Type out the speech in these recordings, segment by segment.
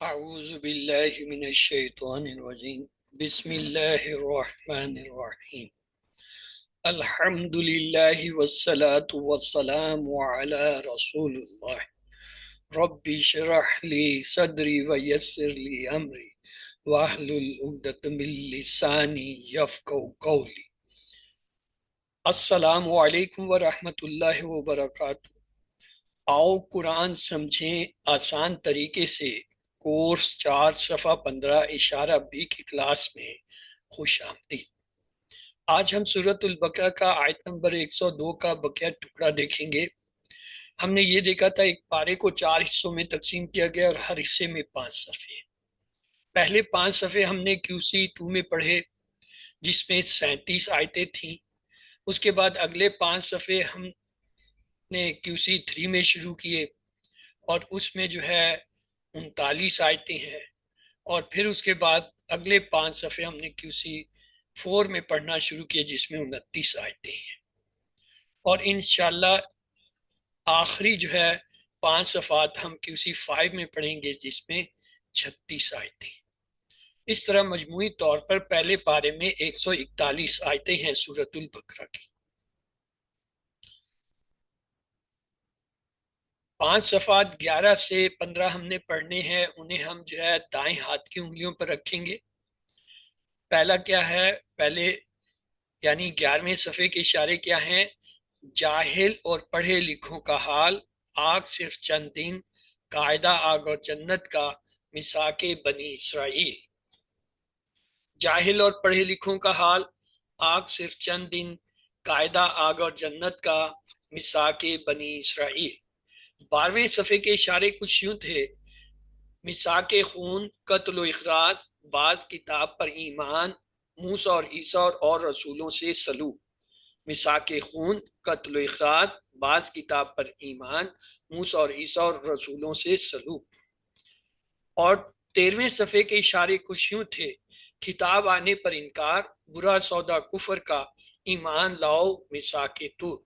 أعوذ بالله من الشيطان الرجيم بسم الله الرحمن الرحيم الحمد لله والصلاة والسلام على رسول الله ربي اشرح لي صدري ويسر لي أمري واحلل عقدة من لساني يفقهوا قولي السلام علیکم ورحمۃ اللہ وبرکاتہ۔ آؤ قرآن سمجھیں آسان طریقے سے کورس 4 صفحہ 15 اشارہ بی کی کلاس میں خوش آمدید۔ آج ہم سورۃ البقرہ کا آیت نمبر 102 کا بقیہ ٹکڑا دیکھیں گے۔ ہم نے یہ دیکھا تھا ایک پارے کو 4 حصوں میں تقسیم کیا گیا اور ہر حصے میں 5 صفحے۔ پہلے 5 صفحے ہم نے QC2 میں پڑھے جس میں 37 آیتیں تھیں۔ اس کے بعد اگلے 5 صفحے ہم نے QC3 میں شروع کیے اور اس میں جو ہے 39 آیتیں ہیں، اور پھر اس کے بعد اگلے 5 صفحے ہم نے QC4 میں پڑھنا شروع کیے جس میں 29 آیتیں ہیں، اور انشاءاللہ آخری جو ہے 5 صفحات ہم QC5 میں پڑھیں گے جس میں 36 آیتیں ہیں۔ اس طرح مجموعی طور پر پہلے پارے میں 141 آیتیں ہیں سورۃ البقرہ کی۔ 5 صفحات 11 سے 15 ہم نے پڑھنے ہیں، انہیں ہم جو ہے دائیں ہاتھ کی انگلیوں پر رکھیں گے۔ پہلا کیا ہے، پہلے یعنی 11ویں صفحے کے اشارے کیا ہیں؟ جاہل اور پڑھے لکھوں کا حال، آگ صرف چند دن، قاعدہ آگ اور جنت کا، میثاق بنی اسرائیل۔ جاہل اور پڑھے لکھوں کا حال، آگ صرف چند دن، قاعدہ آگ اور جنت کا، میثاق بنی اسرائیل۔ 12ویں صفحے کے اشارے کچھ یوں تھے: میثاق خون، قتل و اخراج، بعض کتاب پر ایمان، موسیٰ اور عیسیٰ اور رسولوں سے سلوک۔ میثاق خون، قتل و اخراج، بعض کتاب پر ایمان، موسیٰ اور عیسیٰ اور رسولوں سے سلوک۔ اور 13ویں صفحے کے اشارے کچھ یوں تھے: کتاب آنے پر انکار، برا سودا کفر کا، ایمان لاؤ میثاق طور۔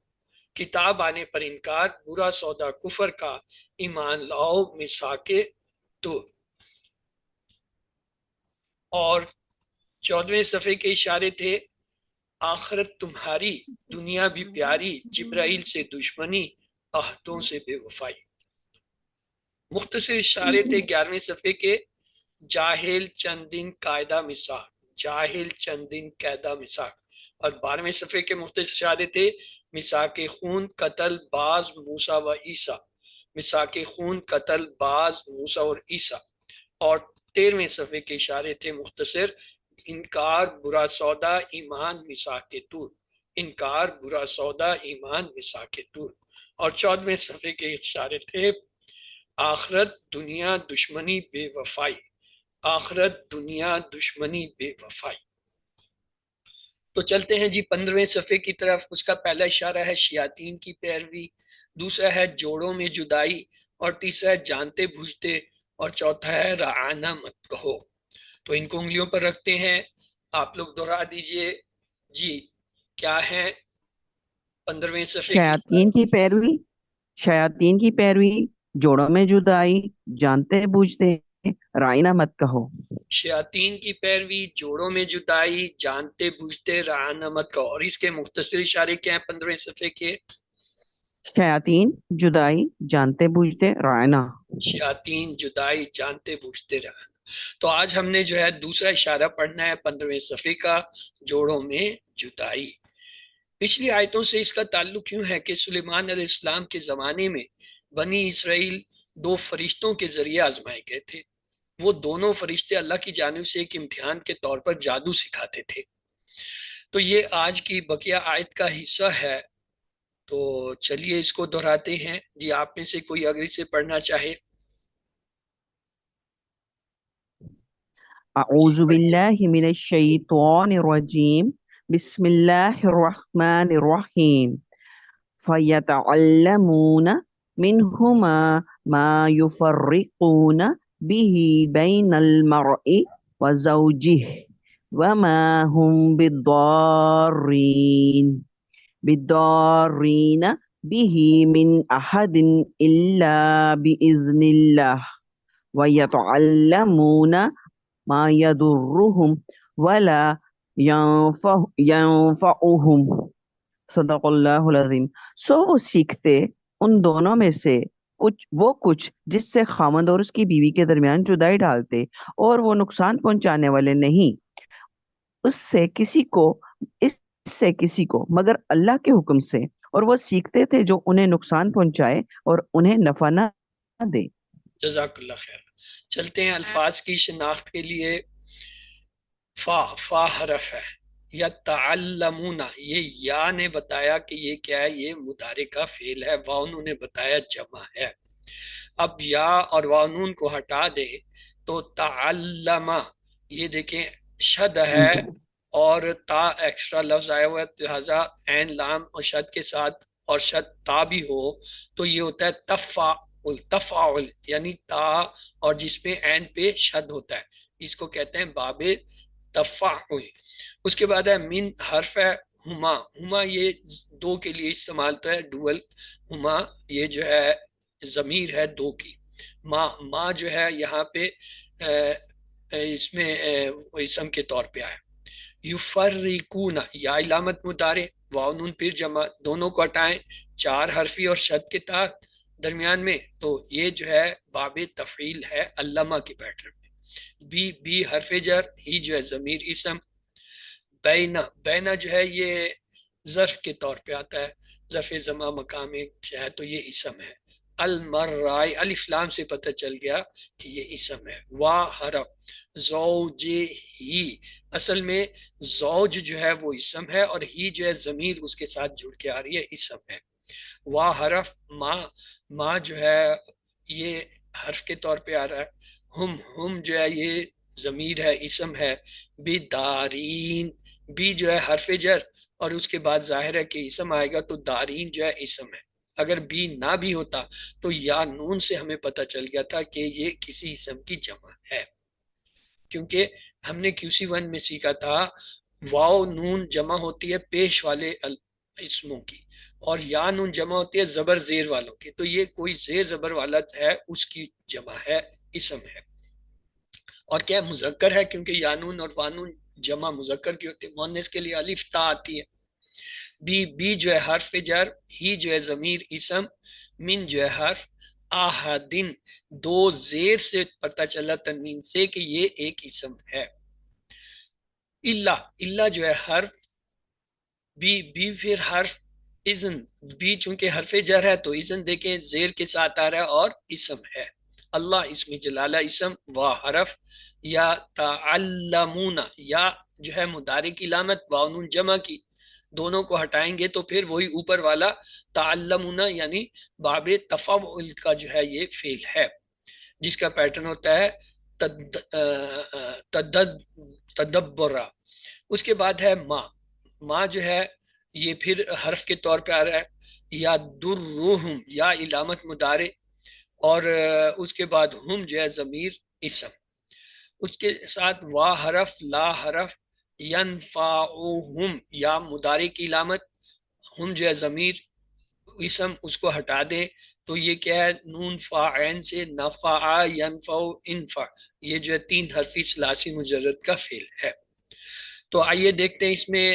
کتاب آنے پر انکار، برا سودا کفر کا، ایمان لاؤ میثاق طور۔ اور 14ویں صفحے کے اشارے تھے: آخرت تمہاری، دنیا بھی پیاری، جبرائیل سے دشمنی، عہدوں سے بے وفائی۔ مختصر اشارے تھے 11ویں صفحے کے: جاہل چند دن قاعدہ میثاق، جاہل چند دن قاعدہ میثاق۔ اور 12ویں صفحے کے مختصر اشارے تھے: میثاق خون، قتل، بعض، موسیٰ و عیسیٰ، میثاق خون، قتل، بعض، موسیٰ اور عیسیٰ۔ اور 13ویں صفحے کے اشارے تھے مختصر: انکار، برا سودا، ایمان، میثاق طور، انکار، برا سودا، ایمان، میثاق طور۔ اور 14ویں صفحے کے اشارے تھے: آخرت، دنیا، دشمنی، بے وفائی، آخرت، دنیا، دشمنی، بے وفائی۔ تو چلتے ہیں جی 15ویں صفحے کی طرف۔ اس کا پہلا اشارہ ہے شیاطین کی پیروی، دوسرا ہے جوڑوں میں جدائی، اور تیسرا ہے جانتے بوجھتے، اور چوتھا ہے رعانہ مت کہو۔ تو ان کو انگلیوں پر رکھتے ہیں، آپ لوگ دہرا دیجئے جی کیا ہے 15ویں صفحے کی۔ شیاطین کی پیروی، شیاطین کی پیروی، جوڑوں میں جدائی، جانتے بوجھتے، رائنا مت کہو۔ شیاطین کی پیروی، جوڑوں میں جدائی، جانتے بوجھتے، رعانہ مت کہو۔ اور اس کے مختصر اشارے کیا ہیں 15ویں صفحے کے؟ شیاطین، جدائی، جانتے بوجھتے، رائنا۔ شیاطین، جدائی، جانتے بوجھتے رہنا۔ تو آج ہم نے جو ہے دوسرا اشارہ پڑھنا ہے 15ویں صفحے کا، جوڑوں میں جدائی۔ پچھلی آیتوں سے اس کا تعلق یوں ہے کہ سلیمان علیہ السلام کے زمانے میں بنی اسرائیل 2 فرشتوں کے ذریعے آزمائے گئے تھے۔ وہ دونوں فرشتے اللہ کی جانب سے ایک امتحان کے طور پر جادو سکھاتے تھے۔ تو یہ آج کی بقیہ آیت کا حصہ ہے، تو چلیے اس کو دہراتے ہیں جی۔ آپ میں سے کوئی اگر اسے پڑھنا چاہے؟ اعوذ باللہ من الشیطان الرجیم، بسم اللہ الرحمن الرحیم۔ فَيَتَعَلَّمُونَ مِنْهُمَا مَا يُفَرِّقُونَ بِهِ بَيْنَ الْمَرْءِ وَزَوْجِهِ وَمَا هُمْ بِالضَّارِّينَ بِهِ مِنْ أَحَدٍ إِلَّا بِإِذْنِ اللَّهِ وَيَتَعَلَّمُونَ مَا يَضُرُّهُمْ وَلَا يَنفَعُهُمْ صدق اللہ العظیم. سو وہ سیکھتے ان دونوں میں سے کچھ جس سے خامند اور اس کی بیوی کے درمیان جدائی ڈالتے اور وہ نقصان پہنچانے والے نہیں اس سے کسی کو اس سے کسی کو مگر اللہ کے حکم سے، اور وہ سیکھتے تھے جو انہیں نقصان پہنچائے اور انہیں نفع نہ دے. جزاک اللہ خیر. چلتے ہیں الفاظ کی شناخت کے لیے. فا حرف ہے. یا تعلمون، یہ یا نے بتایا کہ یہ کیا ہے، یہ مضارع کا فعل ہے. واؤن نے بتایا جمع ہے. اب یا اور واؤن کو ہٹا دے تو تعلم، یہ دیکھیں شد ہے اور تا ایکسٹرا لفظ آیا ہوا ہے، لہذا عین لام اور شد کے ساتھ اور شد تا بھی ہو تو یہ ہوتا ہے تفاعل، یعنی تا اور جس پہ عین پہ شد ہوتا ہے، اس کو کہتے ہیں باب تفاعل. اس کے بعد ہے من حرف ہے ہما. ہما یہ دو کے لیے استعمال ہوتا ہے، ڈوئل. ہما یہ جو ہے ضمیر ہے دو کی. ما جو ہے یہاں پہ اس میں اسم کے طور پہ آیا. یفرقون، یا علامت مضارع، واو نون پھر جمع، دونوں کو ہٹائیں، چار حرفی اور شد کے تحت درمیان میں، تو یہ جو ہے باب تفعیل ہے علامہ کی پیٹرن میں. بی حرف جر، ہی جو ہے ضمیر اسم. بینا جو ہے یہ ظرف کے طور پہ آتا ہے، ظرف زمان مقام ہے تو یہ اسم ہے. المرائی، الف لام سے پتہ چل گیا کہ یہ اسم ہے. وا حرف زوج ہی، اصل میں زوج جو ہے وہ اسم ہے اور ہی جو ہے ضمیر اس کے ساتھ جڑ کے آ رہی ہے، اسم ہے. وا حرف ما جو ہے یہ حرف کے طور پہ آ رہا ہے. ہم جو ہے یہ ضمیر ہے اسم ہے. بدارین، بی جو ہے حرف جر اور اس کے بعد ظاہر ہے کہ اسم آئے گا تو دارین جو ہے اسم ہے. اگر بی نہ بھی ہوتا تو یا نون سے ہمیں پتہ چل گیا تھا کہ یہ کسی اسم کی جمع ہے، کیونکہ ہم نے QC1 میں سیکھا تھا واو نون جمع ہوتی ہے پیش والے اسموں کی اور یا نون جمع ہوتی ہے زبر زیر والوں کی، تو یہ کوئی زیر زبر والا ہے اس کی جمع ہے، اسم ہے. اور کیا مذکر ہے کیونکہ یانون اور وانون جمع مذکر کی ہوتی ہے. مؤنث کے لیے الف تا آتی ہے. بی جو ہے حرف جر، ہی جو ہے ضمیر اسم، من جو ہے حرف، آہدن دو زیر سے پتہ چلا تنوین سے کہ یہ ایک اسم ہے. اللہ جو ہے حرف، بی پھر حرف اذن، بی چونکہ حرف جر ہے تو اذن دیکھیں زیر کے ساتھ آ رہا ہے اور اسم ہے. اللہ اسم جلالہ اسم، وا حرف. یا تعلمون، یا جو ہے مضارع کی علامت، واو نون جمع کی، دونوں کو ہٹائیں گے تو پھر وہی اوپر والا تعلمون یعنی باب تفعل کا جو ہے یہ فعل ہے جس کا پیٹرن ہوتا ہے تدبرا. اس کے بعد ہے ما جو ہے یہ پھر حرف کے طور پہ آ رہا ہے. یا درہم، یا علامت مضارع اور اس کے بعد ہم جو ہے ضمیر اسم. اس کے ساتھ وا حرف، لا حرف، ینفعہم یا مضارع کی علامت، ہم جو ہے ضمیر اسم اس کو ہٹا دیں تو یہ کیا ہے نون فا عین سے نفع ینفع انفع، یہ جو ہے تین حرفی ثلاثی مجرد کا فعل ہے. تو آئیے دیکھتے ہیں اس میں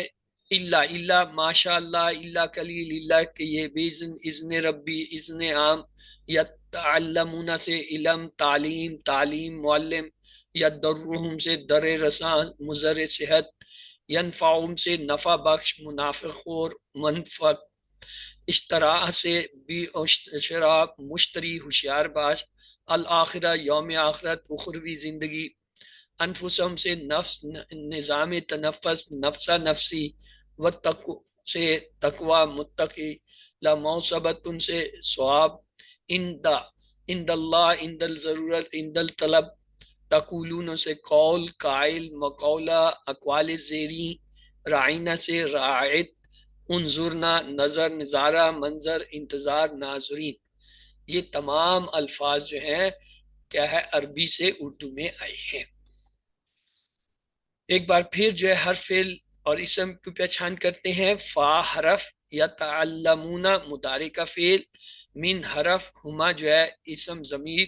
اللہ ماشاء اللہ، اللہ کلیل، اللہ کہ یہ بیزن اذن ربی، اذن عام. یا تعلمون سے علم، تعلیم، تعلیم معلم. یا درہم سے در رسان، مضر صحت. ینفعہم سے نفع بخش، منافع خور، منفع. اشترا سے بھی شراب، مشتری ہوشیار باش. الآخرہ یوم آخرت، اخروی زندگی. انفسم سے نفس، نظام تنفس، نفسا نفسی. وتقو سے تقوی، متقی. لموصبت سے ثواب. عند اللہ، عند الضرورت، عند الطلب. تقولون سے قول، قائل، مقولہ، اقوال زیری. رائنہ سے راعت. انظرنا نظر، نظارہ، منظر، انتظار، ناظرین. یہ تمام الفاظ جو ہیں کیا ہے عربی سے اردو میں آئے ہیں. ایک بار پھر جو ہے ہر فعل اور اسم کی پہچان کرتے ہیں. فا حرف، یا تعلمون مضارع کا فعل، من حرف، ہما جو ہے اسم ضمیر،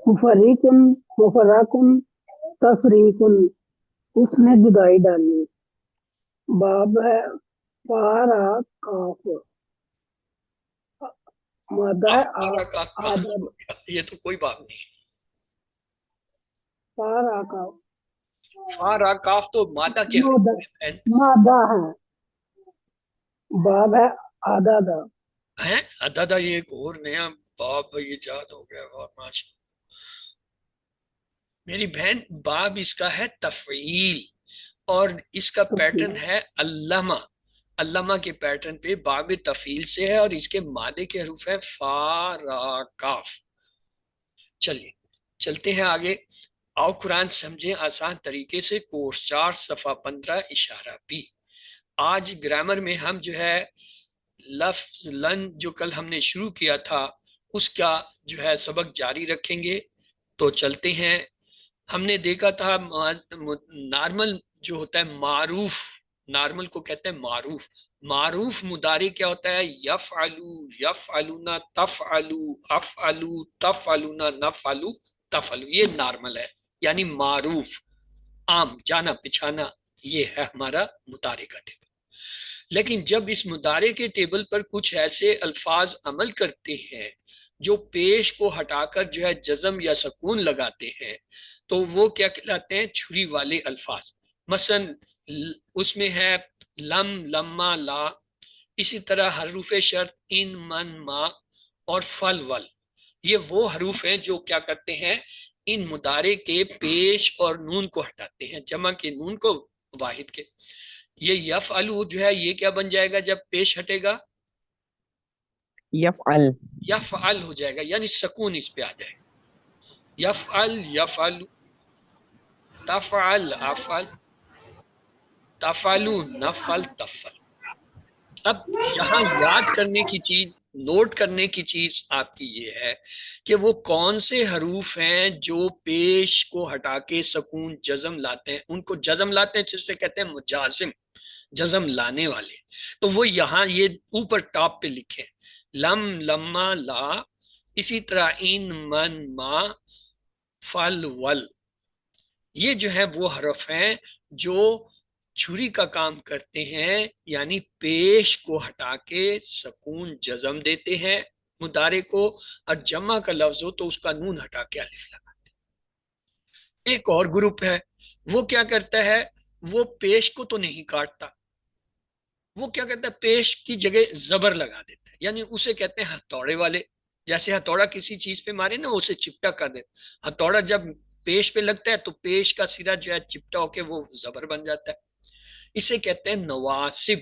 مفرقن مفرقن تفریقن، اس نے جدائی ڈالی. باب ہے فارا کاف، مادہ فارا کا کہاں سے آدب. ہو گیا؟ یہ تو کوئی بات نہیں. فارا کاف فارا کاف تو مادہ کے مادہ ہیں. مادہ ہے. باب ہے عدد، ہیں عددہ، یہ ایک اور نیا باب یہ یاد ہو گیا. اور ماشاء میری بہن، باب اس کا ہے تفعیل، اور اس کا پیٹرن ہے علامہ. علامہ کے پیٹرن پہ باب تفعیل سے ہے، اور اس کے مادے کے حروف ہیں فا را کاف. چلیے چلتے ہیں آگے. آؤ قرآن سمجھیں آسان طریقے سے. کورس 4 صفحہ 15 اشارہ بی. آج گرامر میں ہم جو ہے لفظ لن جو کل ہم نے شروع کیا تھا اس کا جو ہے سبق جاری رکھیں گے. تو چلتے ہیں. ہم نے دیکھا تھا نارمل جو ہوتا ہے معروف، نارمل کو کہتے ہیں معروف. معروف مضارع کیا ہوتا ہے؟ یفعلو، یفعلون، تفعلو، افعلو، تفعلون، نفعلو، تفعلو. یہ نارمل ہے، یعنی معروف، عام، جانا پچھانا. یہ ہے ہمارا مضارع کا ٹیبل. لیکن جب اس مضارع کے ٹیبل پر کچھ ایسے الفاظ عمل کرتے ہیں جو پیش کو ہٹا کر جو ہے جزم یا سکون لگاتے ہیں، تو وہ کیا کہلاتے ہیں؟ چھری والے الفاظ. مثلا اس میں ہے لم، لما، لا. اسی طرح حروف شرط ان، من، ما اور فل، ول. یہ وہ حروف ہیں جو کیا کرتے ہیں؟ ان مضارع کے پیش اور نون کو ہٹاتے ہیں، جمع کے نون کو واحد کے. یہ یفعلو جو ہے یہ کیا بن جائے گا جب پیش ہٹے گا؟ یفعل. یفعل ہو جائے گا، یعنی سکون اس پہ آ جائے گا. یفعل، یفعل، تفعل، افعل، تفعلو، نفعل، تفعل. اب یہاں یاد کرنے کی چیز، نوٹ کرنے کی چیز آپ کی یہ ہے کہ وہ کون سے حروف ہیں جو پیش کو ہٹا کے سکون جزم لاتے ہیں. ان کو جزم لاتے ہیں جس سے کہتے ہیں مجازم، جزم لانے والے. تو وہ یہاں یہ اوپر ٹاپ پہ لکھے لم، لما، لا. اسی طرح ان، من، ما، فل، ول. یہ جو ہے وہ حرف ہیں جو چھری کا کام کرتے ہیں، یعنی پیش کو ہٹا کے سکون جزم دیتے ہیں مضارع کو، اور جمع کا لفظ ہو تو اس کا نون ہٹا کے الف لگاتے ہیں. ایک اور گروپ ہے، وہ کیا کرتا ہے؟ وہ پیش کو تو نہیں کاٹتا، وہ کیا کرتا ہے؟ پیش کی جگہ زبر لگا دیتا ہے، یعنی اسے کہتے ہیں ہتھوڑے والے. جیسے ہتھوڑا کسی چیز پہ مارے نا، اسے چپٹا کر دیتا. ہتھوڑا جب پیش پہ لگتا ہے تو پیش کا سرا جو ہے چپٹا ہو کے وہ زبر بن جاتا ہے. اسے کہتے ہیں نواسب،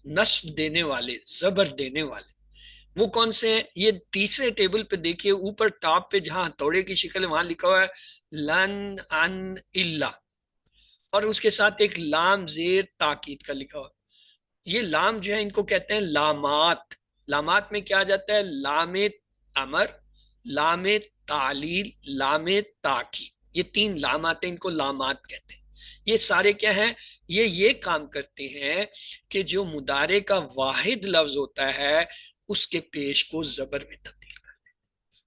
نصب دینے والے، زبر دینے والے. وہ کون سے ہیں؟ یہ تیسرے ٹیبل پہ دیکھیے اوپر ٹاپ پہ جہاں ہتھوڑے کی شکل ہے وہاں لکھا ہوا ہے لن، ان، الا، اور اس کے ساتھ ایک لام زیر تاکید کا لکھا ہوا. یہ لام جو ہے ان کو کہتے ہیں لامات. لامات میں کیا جاتا ہے؟ لام امر، لام تعلیل، لام تاکید. یہ 3 لامات ہیں، ان کو لامات کہتے ہیں. یہ سارے کیا ہیں؟ یہ کام کرتے ہیں کہ جو مضارع کا واحد لفظ ہوتا ہے اس کے پیش کو زبر میں تبدیل کرتے ہیں،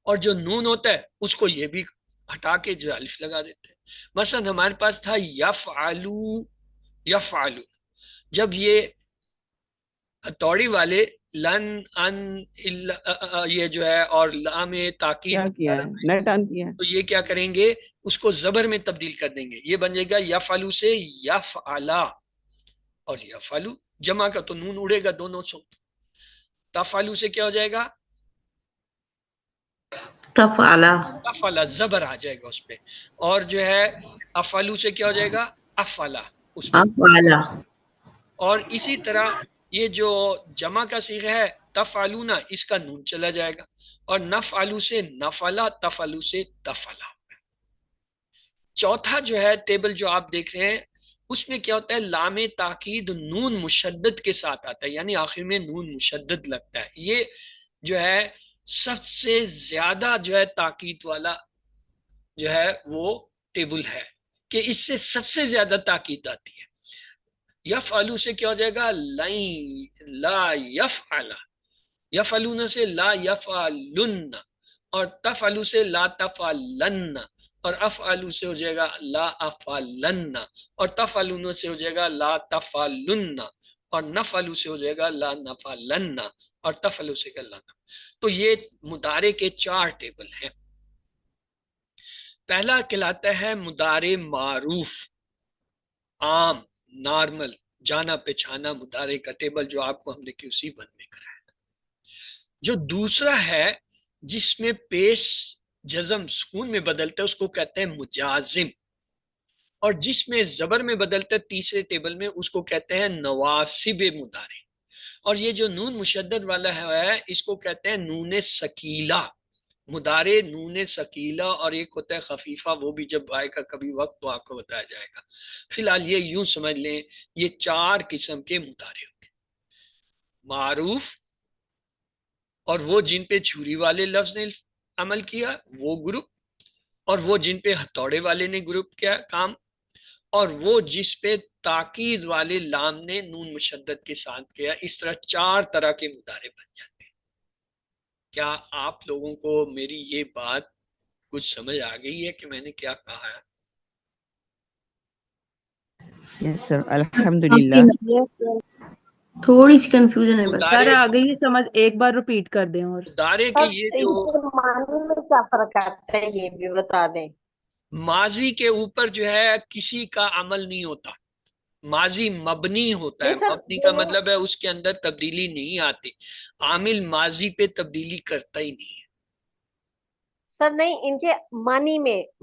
اور جو نون ہوتا ہے اس کو یہ بھی ہٹا کے جو الف لگا دیتے ہیں. مثلا ہمارے پاس تھا یفعلو، یفعلو. جب یہ ہتھوڑی والے لن، ان، یہ جو ہے اور لام تاکید کیا کیا ہے؟ نیٹ آن کیا ہے. تو یہ کیا کریں گے؟ اس کو زبر میں تبدیل کر دیں گے. یہ بن جائے گا یفعلو سے یفعلا، اور یفعلو جمع کا تو نون اڑے گا دونوں سے. تفعلو سے کیا ہو جائے گا؟ تفعلا، تفعلا، زبر آ جائے گا اس پہ. اور جو ہے افعلو سے کیا ہو جائے گا؟ افعلا، اس پہ. افعلا، اور اسی طرح یہ جو جمع کا صیغہ ہے تفعلون، اس کا نون چلا جائے گا. اور نفعلو سے نفعلا، تفعلو سے تفعلا. چوتھا جو ہے ٹیبل جو آپ دیکھ رہے ہیں اس میں کیا ہوتا ہے؟ لام تاکید نون مشدد کے ساتھ آتا ہے، یعنی آخر میں نون مشدد لگتا ہے. یہ جو ہے سب سے زیادہ جو ہے تاکید والا جو ہے وہ ٹیبل ہے، کہ اس سے سب سے زیادہ تاکید آتی ہے. یفعلو سے کیا ہو جائے گا؟ لا یفعل. یفعلون سے لا یفعلن. اور تفعلو سے لا تفعلن، اور افعلو سے ہو جائے گا لا افعلن، اور تفعلون سے ہو جائے گا لا تفعلن، اور نفعلو سے ہو جائے گا لا نفعلن، اور تفعلو سے لا نفعلن۔ تو یہ مضارع کے 4 ٹیبل ہیں۔ پہلا کہلاتا ہے مضارع معروف، عام، نارمل، جانا پہچانا مضارع کا ٹیبل، جو آپ کو ہم نے QC 1 میں کرایا۔ جو دوسرا ہے جس میں پیش جزم سکون میں بدلتا ہے اس کو کہتے ہیں مجازم، اور جس میں زبر میں بدلتا ہے تیسرے ٹیبل میں اس کو کہتے ہیں نواسب مضارع، اور یہ جو نون مشدد والا ہے اس کو کہتے ہیں نون ثقیلہ مضارع، نون ثقیلہ، اور ایک ہوتا ہے خفیفہ، وہ بھی جب آئے گا کبھی وقت تو آپ کو بتایا جائے گا۔ فی الحال یہ یوں سمجھ لیں یہ 4 قسم کے مضارع ہوں گے، معروف، اور وہ جن پہ چھری والے لفظ نے عمل کیا وہ گروپ، اور وہ جن پہ ہتھوڑے والے نے گروپ کیا کام، اور وہ جس پہ تاکید والے لام نے نون مشدد کے ساتھ کیا۔ اس طرح 4 طرح کے مضارع بن جاتے ہیں۔ کیا آپ لوگوں کو میری یہ بات کچھ سمجھ آ گئی ہے کہ میں نے کیا کہا ہے؟ یس سر، الحمدللہ۔ تھوڑی سی کنفیوژن ہے بس۔ سر آ گئی سمجھ، ایک بار ریپیٹ کر دیں۔ اور مضارع کے یہ جو معنی میں کیا فرق آتا ہے یہ بھی بتا دیں۔ ماضی کے اوپر جو ہے کسی کا عمل نہیں ہوتا، ماضی مبنی ہوتا ہے۔ نہیں سر، مبنی کا مطلب ہے اس کے اندر تبدیلی نہیں آتی، عامل ماضی پہ تبدیلی کرتا ہی نہیں ہے۔ سر نہیں، ان کے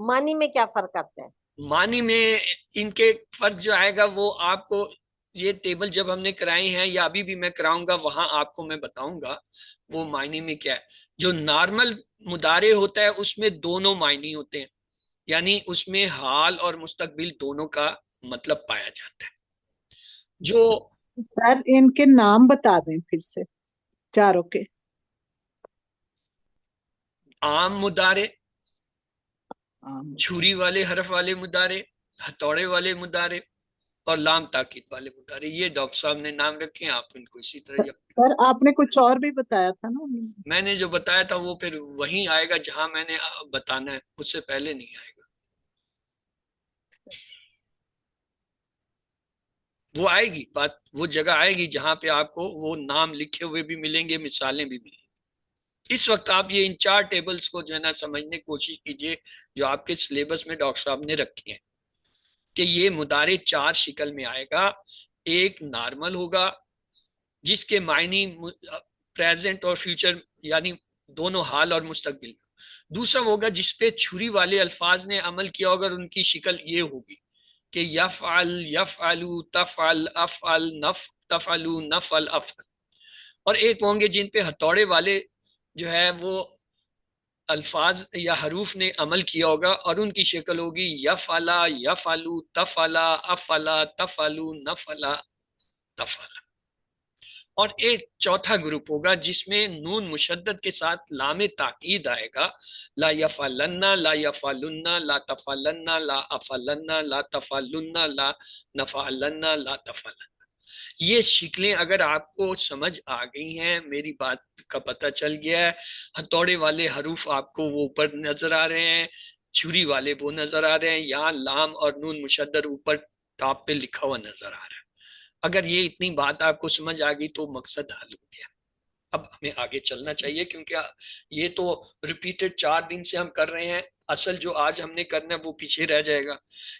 معنی میں کیا فرق آتا ہے؟ معنی میں ان کے فرق جو آئے گا وہ آپ کو یہ ٹیبل جب ہم نے کرائے ہیں یا ابھی بھی میں کراؤں گا وہاں آپ کو میں بتاؤں گا وہ معنی میں کیا ہے۔ جو نارمل مضارع ہوتا ہے اس میں دونوں معنی ہوتے ہیں، یعنی اس میں حال اور مستقبل دونوں کا مطلب پایا جاتا ہے۔ جو سر ان کے نام بتا دیں پھر سے چاروں کے۔ عام مضارع، چھری والے حرف والے مضارع، ہتھوڑے والے مضارع، اور لام تاکید والے مضارع۔ یہ ڈاکٹر صاحب نے نام رکھے ہیں، آپ ان کو اسی طرح سر آپ نے کچھ اور بھی بتایا تھا نا؟ میں نے جو بتایا تھا وہ پھر وہیں آئے گا جہاں میں نے بتانا ہے، اس سے پہلے نہیں آئے گا۔ وہ آئے گی بات، وہ جگہ آئے گی جہاں پہ آپ کو وہ نام لکھے ہوئے بھی ملیں گے، مثالیں بھی ملیں گی۔ اس وقت آپ یہ ان 4 ٹیبلز کو جو ہے نا سمجھنے کی کوشش کیجئے جو آپ کے سلیبس میں ڈاکٹر صاحب نے رکھے ہیں، کہ یہ مضارع 4 شکل میں آئے گا۔ ایک نارمل ہوگا جس کے معنی پریزنٹ اور فیوچر یعنی دونوں حال اور مستقبل۔ دوسرا ہوگا جس پہ چھری والے الفاظ نے عمل کیا ہوگا، ان کی شکل یہ ہوگی کہ یفعل، یفعلو، تفعل، افعل، تفعلو، نفعل، افعل۔ اور ایک ہوں گے جن پہ ہتھوڑے والے جو ہے وہ الفاظ یا حروف نے عمل کیا ہوگا، اور ان کی شکل ہوگی یفعلا، یفعلو، تفعلا، افعلا، تفعلو، نفعلا، تفعلا۔ اور ایک چوتھا گروپ ہوگا جس میں نون مشدد کے ساتھ لام تاکید آئے گا، لا یفعلن، لا یفعلن، لا تفعلن، لا افعلن، لا تفعلن، لا نفعلن، لا تفعلن۔ یہ شکلیں اگر آپ کو سمجھ آ گئی ہیں، میری بات کا پتہ چل گیا ہے، ہتھوڑے والے حروف آپ کو وہ اوپر نظر آ رہے ہیں، چھری والے وہ نظر آ رہے ہیں، یہاں لام اور نون مشدد اوپر ٹاپ پہ لکھا ہوا نظر آ رہا ہے۔ اگر یہ اتنی بات آپ کو سمجھ آ گئی تو مقصد حل ہو گیا۔ اب ہمیں آگے چلنا چاہیے کیونکہ یہ تو ریپیٹڈ 4 دن سے ہم کر رہے ہیں، اصل جو آج ہم نے کرنا ہے وہ پیچھے رہ جائے گا۔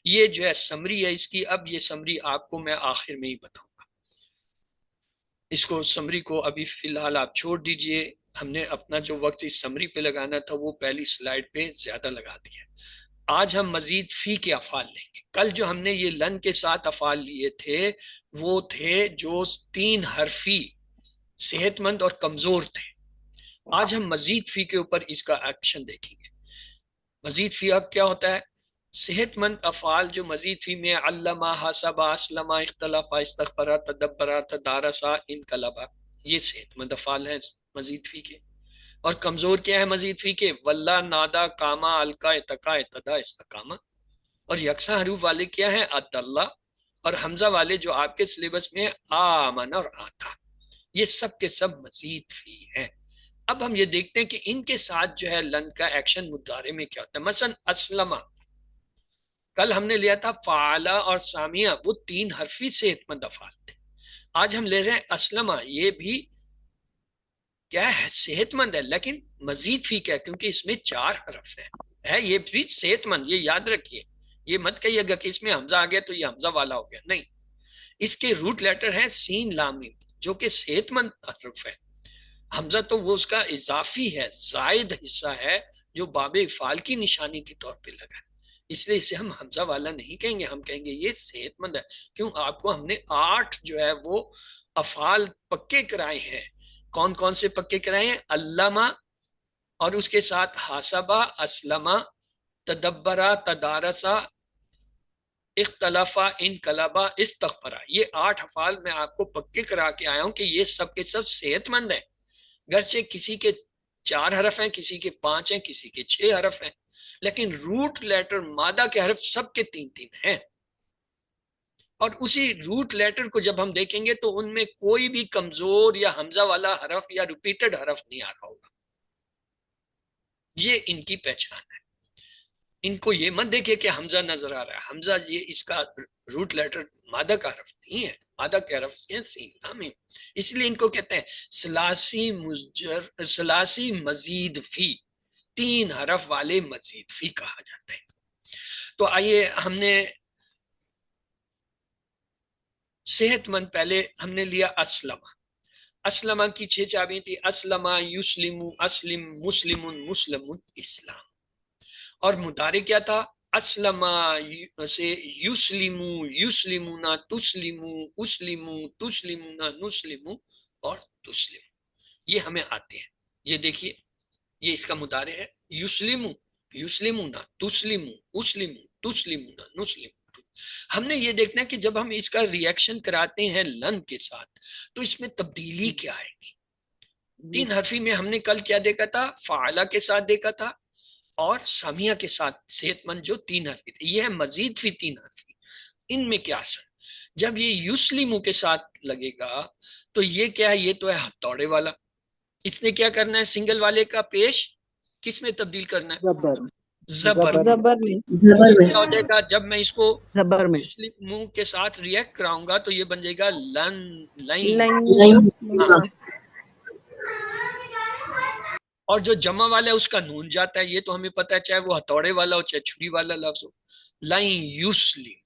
یہ جو ہے سمری ہے اس کی، اب یہ سمری آپ کو میں آخر میں ہی بتاؤں گا۔ اس کو سمری کو ابھی فی الحال آپ چھوڑ دیجئے، ہم نے اپنا جو وقت اس سمری پہ لگانا تھا وہ پہلی سلائیڈ پہ زیادہ لگا دیا۔ آج ہم مزید فی کے افعال لیں گے۔ کل جو ہم نے یہ لن کے ساتھ افعال لیے تھے وہ تھے جو 3 حرفی، صحت مند اور کمزور تھے۔ آج ہم مزید فی کے اوپر اس کا ایکشن دیکھیں گے۔ مزید فی اب کیا ہوتا ہے؟ صحت مند افعال جو مزید فی میں علامہ، حسبہ، اسلمہ، اختلافہ، استغفرہ، تدبرہ، تدارسہ، انقلبہ، یہ صحت مند افعال ہیں مزید فی کے۔ اور کمزور کیا ہے مزید فی کے؟ واللہ، نادا، کاما، القا، اتقا، اتدا، استقامہ۔ اور یکساں حروف والے کیا ہیں؟ عداللہ، اور حمزہ والے جو آپ کے سلیبس میں آمن اور آتا، یہ سب کے سب مزید فی ہیں۔ اب ہم یہ دیکھتے ہیں کہ ان کے ساتھ جو ہے لن کا ایکشن مضارع میں کیا ہوتا ہے. مثلا اسلمہ، کل ہم نے لیا تھا فعلا اور سامیہ، وہ 3 حرفی صحت مند افعال تھے. آج ہم لے رہے ہیں اسلمہ، یہ بھی کیا ہے، صحت مند ہے، لیکن مزید فی کیا ہے کیونکہ اس میں 4 حرف ہے یہ بھی صحت مند. یہ یاد رکھیے، یہ مت کہیے گا کہ اس میں حمزہ آ گیا تو یہ حمزہ والا ہو گیا، نہیں. اس کے روٹ لیٹر ہے سین لام میم، جو کہ صحت مند حرف ہے. حمزہ تو وہ اس کا اضافی ہے، زائد حصہ ہے جو باب افعال کی نشانی کے طور پہ لگا ہے. اس لیے اسے ہم حمزہ والا نہیں کہیں گے، ہم کہیں گے یہ صحت مند ہے. کیوں؟ آپ کو ہم نے 8 جو ہے وہ افعال پکے کرائے ہیں. کون کون سے پکے کرائے ہیں؟ علامہ، اور اس کے ساتھ حاسبہ، اسلمہ، تدبرہ، تدارسہ، اختلافہ، انقلابہ، استغفرہ. یہ 8 افعال میں آپ کو پکے کرا کے آیا ہوں کہ یہ سب کے سب صحت مند ہیں. گرچہ کسی کے 4 حرف ہیں، کسی کے 5 ہیں، کسی کے 6 حرف ہیں، لیکن روٹ لیٹر مادہ کے حرف سب کے 3 ہیں. اور اسی روٹ لیٹر کو جب ہم دیکھیں گے تو ان میں کوئی بھی کمزور یا حمزہ والا حرف یا ریپیٹڈ حرف نہیں آ رہا ہوگا. یہ ان کی پہچان ہے. ان کو یہ مت دیکھے کہ حمزہ نظر آ رہا ہے، حمزہ یہ اس کا روٹ لیٹر مادہ کا حرف نہیں ہے، مادہ کے حرف سین لام میم. اس لیے ان کو کہتے ہیں ثلاثی مزید فی، 3 حرف والے مزید فی کہا جاتا ہے. تو آئیے ہم نے صحت مند پہلے ہم نے لیا اسلمہ. اسلمہ کی 6 چابیاں تھی، اسلمہ، یسلم، اسلم، مسلم، مسلم، اسلام. اور مضارع کیا تھا؟ اسلمہ سے یسلم، یسلمون، تسلم، اسلم، تسلمون، نسلم اور تسلم. یہ ہمیں آتے ہیں. یہ دیکھیے، یہ اس کا مضارع ہے، یسلم، یسلمون، تسلم، اسلم، تسلمون، نسلم. ہم نے یہ دیکھنا ہے کہ جب ہم اس کا ریئیکشن کراتے ہیں لن کے ساتھ تو اس میں تبدیلی کیا آئے گی. 3 حرفی میں ہم نے کل کیا دیکھا تھا؟ فعلا کے ساتھ دیکھا تھا اور سامیہ کے ساتھ صحت مند جو 3 حرفی تھے. یہ ہے مزید فی 3 حرفی. ان میں کیا اثر؟ جب یہ یسلمو کے ساتھ لگے گا تو یہ کیا ہے؟ یہ تو ہے ہتھوڑے والا. اس نے کیا کرنا ہے؟ سنگل والے کا پیش کس میں تبدیل کرنا ہے؟ زبر. زبر میں. کیا ہو جائے گا جب میں اس کو زبر میں یسلمو کے ساتھ ریئیکٹ کراؤں گا تو یہ بن جائے گا لن، لین. لن. اور جو جمع والا ہے اس کا نون جاتا ہے. یہ تو ہمیں پتہ ہے، چاہے وہ ہتھوڑے والا ہو چاہے چھری والا لفظ ہو. لن یسلم،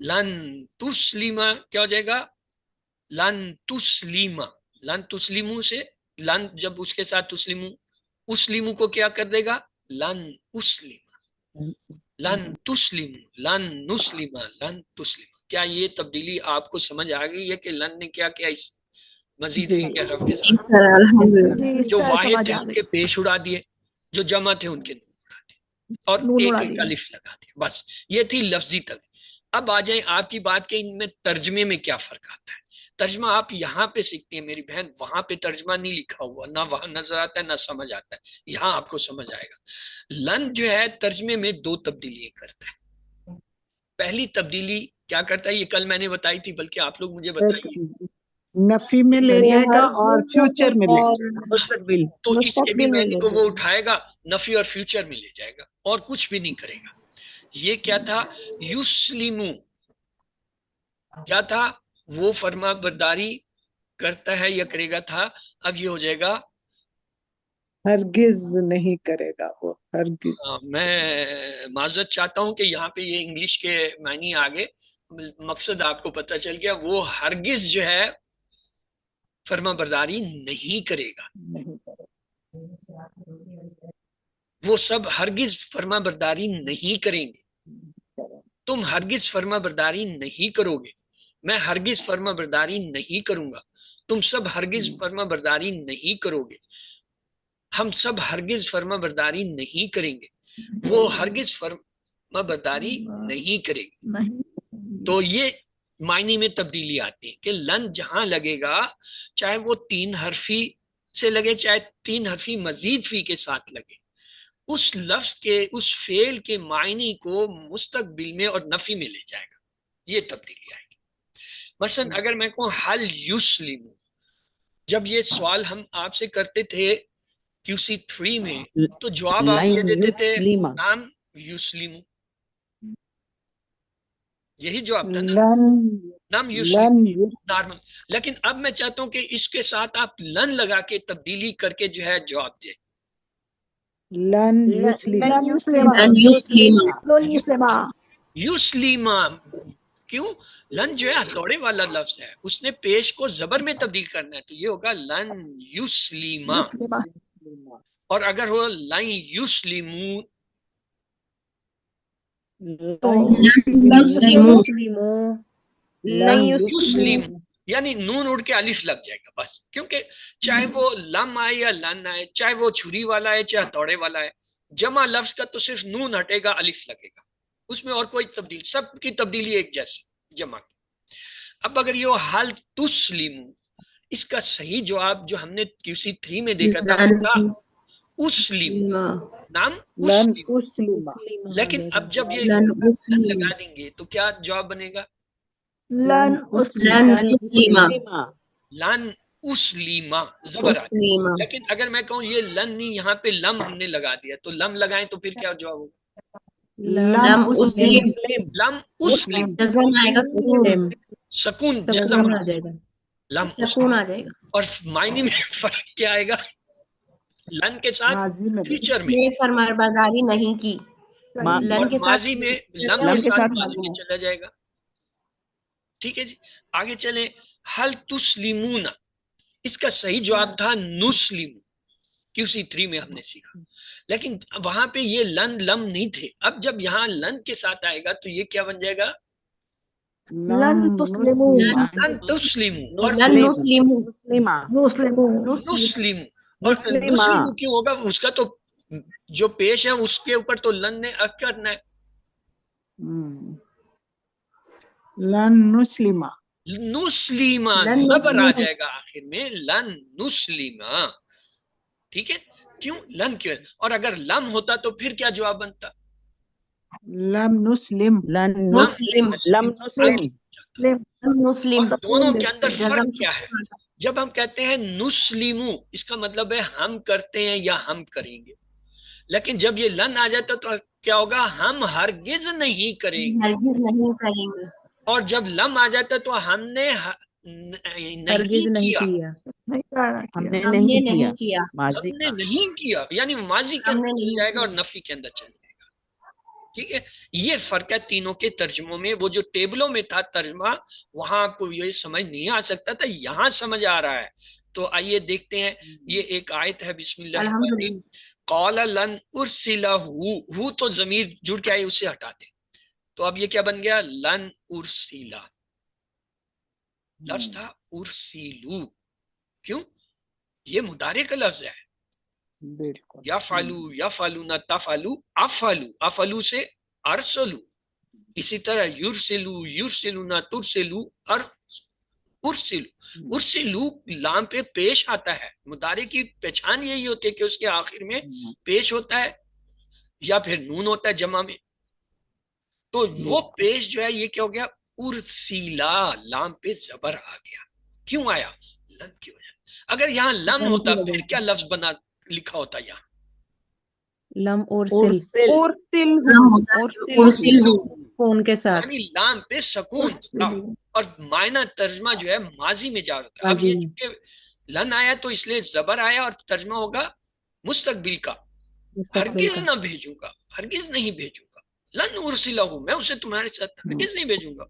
لن تسلم کیا ہو جائے گا؟ لن تسلم. لن تسلمو سے لن جب اس کے ساتھ تسلمو، اسلمو کو کیا کر دے گا؟ لن اسلم، لن تسلم، لن نسلم، لن تسلم. کیا یہ تبدیلی آپ کو سمجھ آ گئی ہے کہ لن نے کیا کیا اس مزید فی کے حرف کے جی ساتھ؟ سر الحمدللہ. جی جو سر واحد سمجھ تھے آ ان گئی. کے پیش اڑا دیے، جو جمع تھے ان کے نون اڑا دیے، اور نون ایک اڑا ایک دیے. الف لگا دیا. بس یہ تھی لفظی تبدیلی. اب آ جائیں آپ کی بات کہ ان میں ترجمے میں کیا فرق آتا ہے. ترجمہ آپ یہاں پہ سیکھتے ہیں میری بہن، وہاں پہ ترجمہ نہیں لکھا ہوا، نہ وہاں نظر آتا ہے نہ سمجھ آتا ہے. یہاں آپ کو سمجھ آئے گا. لن جو ہے ترجمے میں 2 تبدیلیاں کرتا ہے. پہلی تبدیلی کیا کرتا ہے؟ یہ کل میں نے بتائی تھی، بلکہ آپ لوگ مجھے بتائیے. نفی میں لے جائے گا اور فیوچر میں لے جائے گا. مستقبل. تو اس کے بھی مستقبل میں معنی لے کو وہ جائے. اٹھائے گا، نفی اور فیوچر میں لے جائے گا، اور کچھ بھی نہیں کرے گا. یہ کیا تھا؟ یسلمو کیا تھا؟ وہ فرما برداری کرتا ہے یا کرے گا تھا. اب یہ ہو جائے گا ہرگز نہیں کرے گا وہ، ہرگز. میں معذرت چاہتا ہوں کہ یہاں پہ یہ انگلش کے معنی آگے، مقصد آپ کو پتہ چل گیا. وہ ہرگز جو ہے فرما برداری نہیں کرے گا. نہیں کرے وہ سب ہرگز فرما برداری نہیں کریں گے. گا. تم ہرگز فرما برداری نہیں کرو گے، میں ہرگز فرما برداری نہیں کروں گا، تم سب ہرگز فرما برداری نہیں کرو گے، ہم سب ہرگز فرما برداری نہیں کریں گے، وہ ہرگز فرما برداری نہیں کرے گی. نہیں. تو یہ معنی میں تبدیلی آتی ہے کہ لن جہاں لگے گا، چاہے وہ 3 حرفی سے لگے چاہے 3 حرفی مزید فی کے ساتھ لگے، اس لفظ کے اس فعل کے معنی کو مستقبل میں اور نفی میں لے جائے گا. یہ تبدیلی آئے گی. مثلا اگر میں کہوں حل یسلم، جب یہ سوال ہم آپ سے کرتے تھے QC3 میں تو جواب آپ یہ لن دیتے تھے یسلم نام یسلم، یہی جواب تھا نا، لن نام یسلم لن یس نارمل. لیکن اب میں چاہتا ہوں کہ اس کے ساتھ آپ لن لگا کے تبدیلی کر کے جو ہے جواب دیں. لن یسلم لن یسلم لن یسلم لن یسلم یسلیما، کیوں؟ لن جو ہے ہتھوڑے والا لفظ ہے، اس نے پیش کو زبر میں تبدیل کرنا ہے، تو یہ ہوگا لن یسلیما. یسلم اور اگر ہو لن یسلمو لن یسلمو مسلموں لن یسلم، یعنی نون اڑ کے الف لگ جائے گا بس، کیونکہ چاہے وہ لم آئے یا لن آئے، چاہے وہ چھری والا ہے چاہے ہتھوڑے والا ہے، جمع لفظ کا تو صرف نون ہٹے گا الف لگے گا، اس میں اور کوئی تبدیل، سب کی تبدیلی ایک جیسی جمع کی. اب اگر یہ حل تسلم، اس کا صحیح جواب جو ہم نے QC3 میں دیکھا تھا وہ تھا اسلم، نام لن اسلم. اسلم لیکن اب جب یہ لن لن اسلم لگا دیں گے تو کیا جواب بنے گا؟ لن لن اسلم لن اسلیما، زبر آ جائے. اسلم لیکن اگر میں کہوں یہ لن نہیں، یہاں پہ لم ہم نے لگا دیا، تو لم لگائیں تو پھر کیا جواب ہوگا؟ لم اسلم لم اسلم، جزم آئے گا سکون سکون جزم سکون آ جائے گا. لم سکون اسلم. آ جائے گا. اور معنی میں فرق کیا آئے گا؟ لن کے ساتھ ماضی میں فیوچر میں، نے فرمانبرداری نہیں کی، ما- لن اور کے ساتھ ماضی میں لم لم کے کے ساتھ ساتھ ماضی میں چلا جائے گا. ٹھیک ہے جی، آگے چلیں. حل تسلمون، اس کا صحیح جواب تھا نسلم، QC3 میں ہم نے سیکھا. لیکن وہاں پہ یہ لن لم نہیں تھے، اب جب یہاں لن کے ساتھ آئے گا تو یہ کیا بن جائے گا؟ لن تسلموا لن تسلموا. اور لن نسلم مسلمون نسلم، اور مسلمہ. نسلم کیوں ہوگا؟ اس کا تو جو پیش ہے اس کے اوپر تو لن نے اب کرنا ہے. لن نسلم نسلیما، لن زبر آ نسلم. جائے گا آخر میں، لن نسلیما. ٹھیک ہے، کیوں؟ لن کیوں؟ اور اگر لم ہوتا تو پھر کیا جواب بنتا؟ لم نسلم لن مسلم لم نسلم. مسلم اور دونوں کے اندر جزم فرق کیا ہے؟ جب ہم کہتے ہیں نسلیمو، اس کا مطلب ہے ہم کرتے ہیں یا ہم کریں گے. لیکن جب یہ لن آ جاتا تو کیا ہوگا؟ ہم ہرگز نہیں کریں گے. ہرگز نہیں کریں گے. اور جب لم آ جاتا تو ہم نے ہرگز نہیں نہیں کیا، کیا. نہیں کرنا ہم کیا نے ہم نے نہیں کیا نہیں کیا. ماضی ہم نے کا. نہیں کیا، یعنی ماضی کے ہم نے اندر چل نہیں جائے گا اور کیا. نفی کے اندر چل جائے گا. ٹھیک ہے، یہ فرق ہے تینوں کے ترجموں میں. وہ جو ٹیبلوں میں تھا ترجمہ وہاں آپ کو یہ سمجھ نہیں آ سکتا تھا، یہاں سمجھ آ رہا ہے. تو آئیے دیکھتے ہیں، یہ ایک آیت ہے، بسم اللہ الرحمن الرحیم. الحمدللہ. قال لن ارسلہ، ہو تو ضمیر جڑ کے آئی، اسے ہٹا دیں. تو اب یہ کیا بن گیا؟ لن ارسلہ. لفظ تھا ارسلو، کیوں؟ یہ مضارع کا لفظ ہے. بالکل یا فالو یا فالونا تفالو افالو، افالو سے ارسلو. اسی طرح یرسلو یرسلونا ترسلو ارسلو. ارسلو لام پہ پیش آتا ہے. مضارع کی پہچان یہی ہوتی ہے کہ اس کے آخر میں پیش ہوتا ہے یا پھر نون ہوتا ہے جمع میں. تو وہ پیش جو ہے یہ کیا ہو گیا؟ ارسیلا، لام پہ زبر آ گیا. کیوں آیا؟ لن کی وجہ. اگر یہاں لم ہوتا پھر کیا لفظ بنا لکھا ہوتا یہاں؟ لم ارسل ارسل فون کے ساتھ. یعنی لام پہ سکون تھا اور معنی ترجمہ جو ہے ماضی میں جا رہا تھا. اب ماضی یہ میں. چونکہ لن آیا تو اس لیے زبر آیا اور ترجمہ ہوگا مستقبل کا. مستقبل ہرگز کا. نہ بھیجوں گا، ہرگز نہیں بھیجوں گا. لن ارسلہ، میں اسے تمہارے ساتھ ہرگز نہیں بھیجوں گا.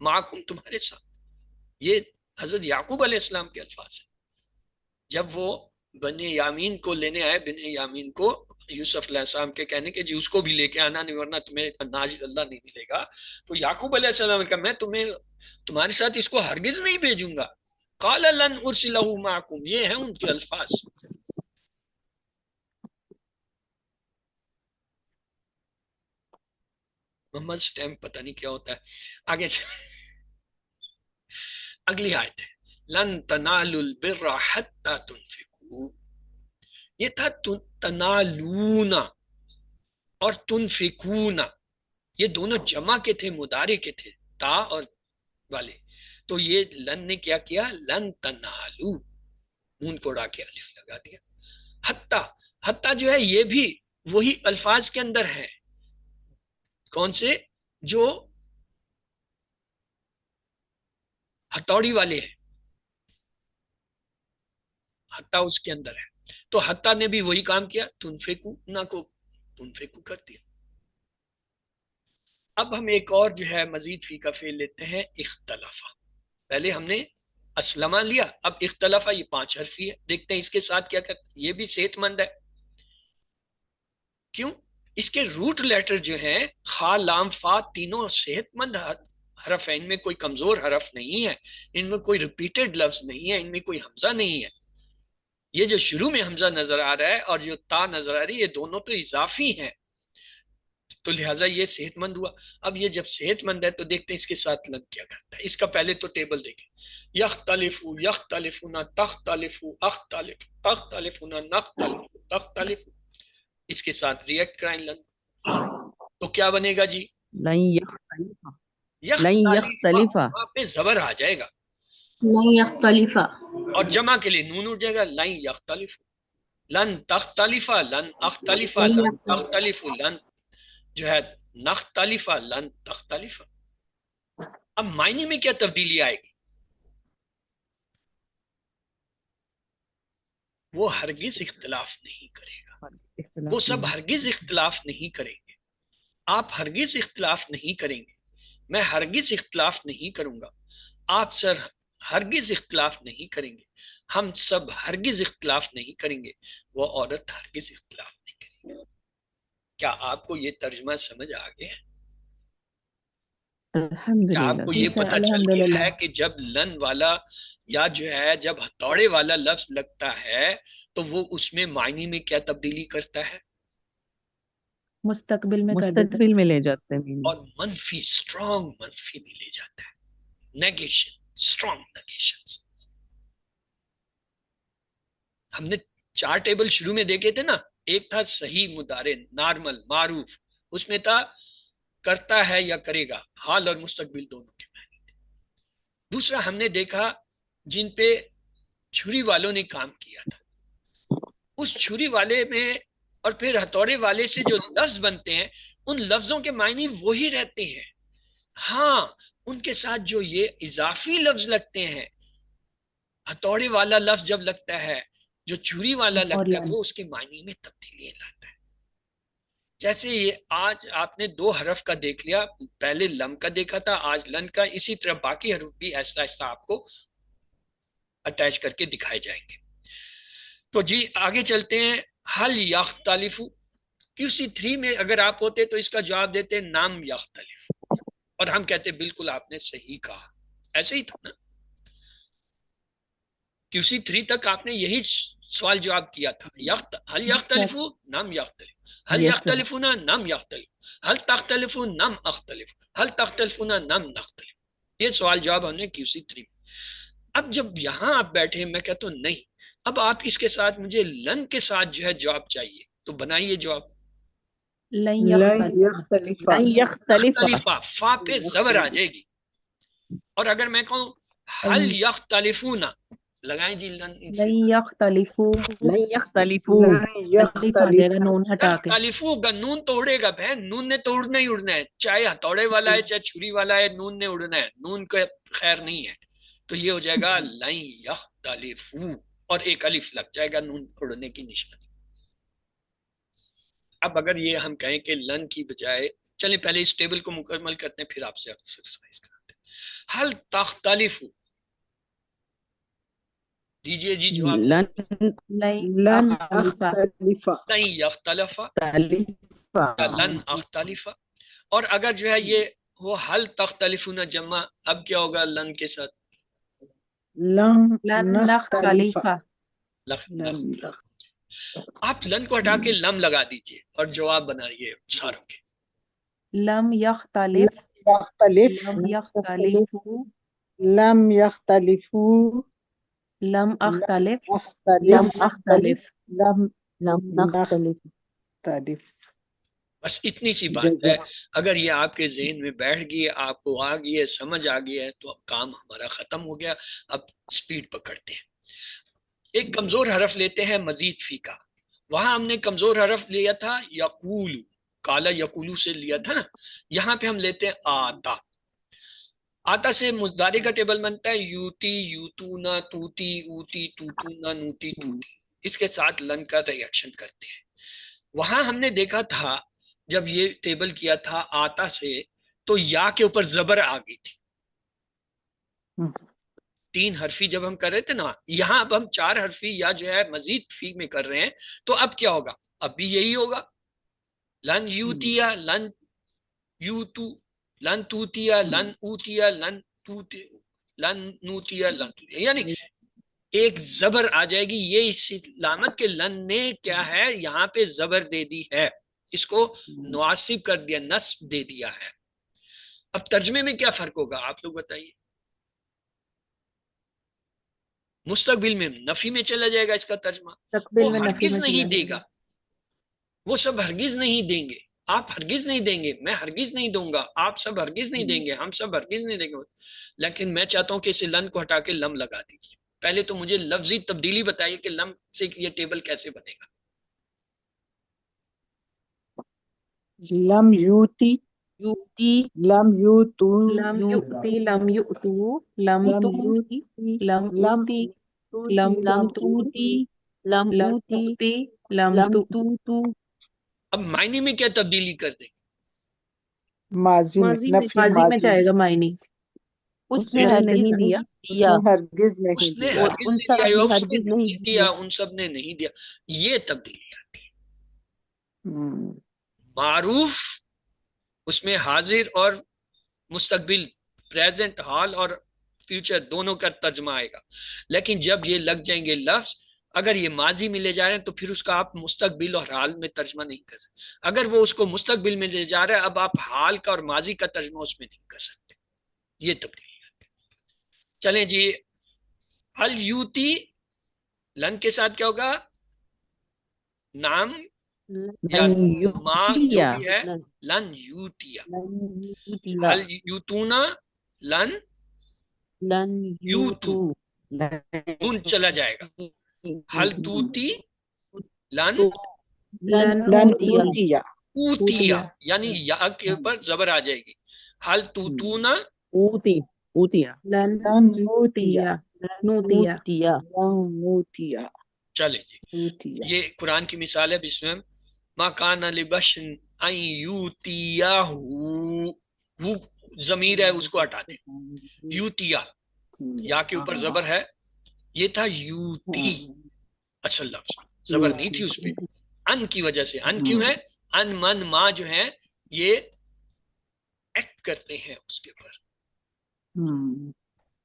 معکم، تمہارے ساتھ. یہ حضرت یعقوب علیہ السلام کے الفاظ ہیں. جب وہ بنی یامین کو لینے آئے، بنی یامین کو یوسف علیہ السلام کے کہنے کہ جی اس کو بھی لے کے آنا، نہیں ورنہ تمہیں ناج اللہ نہیں ملے گا. تو یعقوب علیہ السلام نے کہا میں تمہارے ساتھ اس کو ہرگز نہیں بھیجوں گا. قال لن ارسلہ معکم، یہ ہیں ان کے الفاظ. محمد سٹیمپ پتہ نہیں کیا ہوتا ہے. آگے اگلی آیت ہے لن تنالوا البر حتى تنفقوا. یہ تھا تنالون اور تنفقون، یہ دونوں جمع کے تھے، مضارع کے تھے، تا اور والے. تو یہ لن نے کیا کیا؟ لن تنالو. نون کو اڑا کے الف لگا دیا. حتی، حتی جو ہے یہ بھی وہی الفاظ کے اندر ہے. کون سے؟ جو ہتھوڑی والے ہیں، حتی اس کے اندر ہے. تو حتی نے بھی وہی کام کیا، تنفقو نہ کو تنفقو کر دیا. اب ہم ایک اور جو ہے مزید فی کا فعل لیتے ہیں، اختلافہ. پہلے ہم نے اسلمہ لیا، اب اختلافہ یہ 5 حرفی ہے. دیکھتے ہیں اس کے ساتھ کیا کرتے. یہ بھی صحت مند ہے. کیوں؟ اس کے روٹ لیٹر جو ہیں خا لام فا تینوں صحت مند حرف ہیں. ان میں کوئی کمزور حرف نہیں ہے، ان میں کوئی ریپیٹڈ لفظ نہیں ہے، ان میں کوئی حمزہ نہیں ہے. یہ جو شروع میں حمزہ نظر آ رہا ہے اور جو تا نظر آ رہی ہے، یہ دونوں تو اضافی ہیں، تو لہٰذا یہ صحت مند ہوا. اب یہ جب صحت مند ہے تو دیکھتے ہیں اس کے ساتھ لن کیا کرتا ہے. اس کا پہلے تو ٹیبل دیکھیں. یختلفو یختلفون تختلفو اختلف تختلفون نختلف تختلف. اس کے ساتھ ریئیکٹ کرائیں لن، تو کیا بنے گا جی؟ لن یختلف، لن یختلفہ. یختلف، وہاں پہ زبر آ جائے گا لن یختلف، اور جمع کے لیے نون اٹھ جائے گا. لن یختلف، لن تختلف، لن اختلف، لن لن یختلف. تختلف، لن جو ہے نختلف، لن تختلف. اب معنی میں کیا تبدیلی آئے گی؟ وہ ہرگز اختلاف نہیں کرے گا. وہ سب ہرگز اختلاف نہیں کریں گے. آپ ہرگز اختلاف نہیں کریں گے. میں ہرگز اختلاف نہیں کروں گا. آپ سر ہرگز اختلاف نہیں کریں گے. ہم سب ہرگز اختلاف نہیں کریں گے. وہ عورت ہرگز اختلاف نہیں کرے گی. کیا آپ کو یہ ترجمہ سمجھ آ گیا ہے؟ کیا آپ الحمدللہ. کو جی یہ سر، پتا چل الحمدللہ. گیا ہے کہ جب لن والا یا جو ہے جب ہتھوڑے والا لفظ لگتا ہے تو وہ اس میں معنی میں کیا تبدیلی کرتا ہے؟ مستقبل میں کر دیتا مستقبل میں لے جاتے ہیں. اور منفی، اسٹرانگ منفی میں لے جاتا ہے. Negation, strong negation. ہم نے 4 ٹیبل شروع میں دیکھے تھے نا. ایک تھا صحیح مضارع نارمل معروف، اس میں تھا کرتا ہے یا کرے گا، حال اور مستقبل دونوں کے معنی تھے. دوسرا ہم نے دیکھا جن پہ چھری والوں نے کام کیا تھا، اس چھری والے میں اور پھر ہتھوڑے والے سے جو لفظ بنتے ہیں ان لفظوں کے معنی وہی رہتے ہیں. ہاں ان کے ساتھ جو یہ اضافی لفظ لگتے ہیں، ہتھوڑے والا لفظ جب لگتا ہے، جو چھری والا اور لگتا ہے، لن. وہ اس کے معنی میں تبدیلی لاتا ہے. جیسے یہ آج آپ نے 2 حرف کا دیکھ لیا، پہلے لم کا دیکھا تھا، آج لن کا. اسی طرح باقی حروف بھی ایسا ایسا آپ کو اٹیچ کر کے دکھائے جائیں گے. تو جی آگے چلتے ہیں. حل یختلف، QC3 میں اگر آپ ہوتے تو اس کا جواب دیتے نام یختلف، اور ہم کہتے بالکل آپ نے صحیح کہا. ایسے ہی تھا نا. QC3 تک آپ نے یہی سوال جواب کیا تھا. حل یختلف نام یختلف، حل Yes, sir. یختلفون نام یختلف، حل تختلفون نام اختلف، حل تختلفون نام نختلف. یہ سوال جواب ہم نے QC3 میں. اب جب یہاں آپ بیٹھے میں کہتا ہوں نہیں، اب آپ اس کے ساتھ مجھے لن کے ساتھ جو ہے جواب چاہیے، تو بنائیے جواب. لن لن یختلف، یختلف، لن یختلف، اختلفہ، فا پہ زبر آ جائے گی. اور اگر میں کہوں حل یختلفون، لگائیں جی لن ان سے. لن یختلفو، لن یختلفو، لن الف آ جائے گا یختلف، نون ہٹا کے. یختلفو کا نون تو اڑے گا بہن. نون نے تو اڑنا ہی اڑنا ہے، چاہے ہتھوڑے والا ہے چاہے چھری والا ہے، نون نے اڑنا ہے. نون کا خیر نہیں ہے. تو یہ ہو جائے گا لن یختلفو، اور ایک الف لگ جائے گا نون اڑنے کی نشانی. اب اگر یہ ہم کہیں کہ لن کی بجائے، چلیں پہلے اس ٹیبل کو مکمل کرتے ہیں پھر آپ سے ایکسرسائز کراتے ہیں. حل تختلف، دیجئے جی جواب. لن لن لن اختلف، اختلف، لن یختلف تختلف، یا لن اختلف. اور اگر جو ہے یہ وہ حل تختلفون جمع، اب کیا ہوگا لن کے ساتھ؟ لن لن نختلف، نختلف، لن نختلف، آپ لن کو ہٹا کے لم لگا دیجئے اور جواب بنائیے ساروں کے. لم یختلف، یختلف، لم یختلفو، لم یختلفو، لم لم اختلف، اختلف، لم اختلف. لم لم نختلف. نختلف. بس اتنی سی بات ہے. جزاک اگر یہ آپ کے ذہن میں بیٹھ گئی، آپ کو آ گئی ہے، سمجھ آ گئی ہے، تو اب کام ہمارا ختم ہو گیا. اب سپیڈ پکڑتے ہیں. ایک کمزور حرف لیتے ہیں مزید فی کا. وہاں ہم نے کمزور حرف لیا تھا یقول، کالا یقولو سے لیا تھا نا. یہاں پہ ہم لیتے ہیں آتا. آتا سے مضارع کا ٹیبل بنتا ہے یوتی، یوتونا، توتی، اوتی، توتونا، نوتی، توتی. اس کے ساتھ لن کا ریاکشن کرتے ہیں. وہاں ہم نے دیکھا تھا جب یہ ٹیبل کیا تھا آتا سے تو یا کے اوپر زبر آ گئی تھی. 3 حرفی جب ہم کر رہے تھے نا، یہاں اب ہم 4 حرفی یا جو ہے مزید فی میں کر رہے ہیں. تو اب کیا ہوگا؟ اب بھی یہی ہوگا، لن یوتیا، لن یوتو، لن توتیا، لن اوتیا، لن توتی، لن نوتیا، لن توتیا. یعنی ایک زبر آ جائے گی. یہ اس علامت کے لن نے کیا ہے یہاں پہ زبر دے دی ہے، اس کو نواسب کر دیا، نصب دے دیا ہے. اب ترجمے میں کیا فرق ہوگا آپ لوگ بتائیے. مستقبل میں نفی میں چلا جائے گا اس کا ترجمہ. وہ ہرگز نہیں دے گا، وہ سب ہرگز نہیں دیں گے. آپ ہرگز نہیں دیں گے، میں ہرگز نہیں دوں گا، آپ سب ہرگز نہیں دیں گے، ہم سب ہرگز نہیں دیں گے. لیکن میں چاہتا ہوں کہ اسے لن کو ہٹا کے لم لگا دیجیے. پہلے تو مجھے لفظی تبدیلی بتائیے کہ لم سے یہ ٹیبل کیسے بنے گا. لم یوتی، یوتی، لم یوتو، لم یؤتی، لم یؤتو، لم لم توتی، یوتی، لم لم اوتی، توتی، لم لم توتی، توتی، لم لم اوتی، تؤتی، لم لم تؤتی. توتو. اب معنی میں کیا تبدیلی کر دیں؟ ماضی میں، ماضی میں نفی ماضی میں ماضی، جائے گا معنی. اس نے اس ہرگز نے نہیں اس دیا، نے ہرگز اس نہیں نے دیا. اور ہرگز ان نہیں سب دیا، بھی اس نے ہرگز نہیں نہیں دیا، ان سب نے نہیں دیا. یہ تبدیلی آتی ہے. ہم، معروف اس میں حاضر اور مستقبل، پریزنٹ، حال اور فیوچر دونوں کا ترجمہ آئے گا. لیکن جب یہ لگ جائیں گے لفظ، اگر یہ ماضی میں لے جا رہے ہیں تو پھر اس کا آپ مستقبل اور حال میں ترجمہ نہیں کر سکتے. اگر وہ اس کو مستقبل میں لے جا رہا ہے، اب آپ حال کا اور ماضی کا ترجمہ اس میں نہیں کر سکتے. یہ تبدیلی ہے. چلیں جی، الیوتی لن کے ساتھ کیا ہوگا؟ نام یا لن ما جو یوتیا، بھی ہے، لن یوتیا. لن یوتیا، حل یوتونا، لن لن یوتو، یوتو، نون چلا جائے گا. حل توتی، لن لن لن اوتی، اوتیا، اوتیا، یعنی یا کے اوپر زبر آ جائے گی. حل توتونا، اوتی، اوتیا، لن لن نوتیا، نوتیا، نوتیا. اوتیا، لن نوتیا، چلے جی. نوتیا. یہ قرآن کی مثال ہے. بسم اللہ، ما کان لبشر ان یوتیاہ، وہ ضمیر ہے اس کو ہٹا دیں. یوتیا، یا کے اوپر زبر ہے، یہ تھا یوتی اصل لفظ، زبر نہیں تھی اس پہ. ان کی وجہ سے، ان کیوں ہے؟ ان من ما جو ہے یہ ایکٹ کرتے ہیں اس کے اوپر.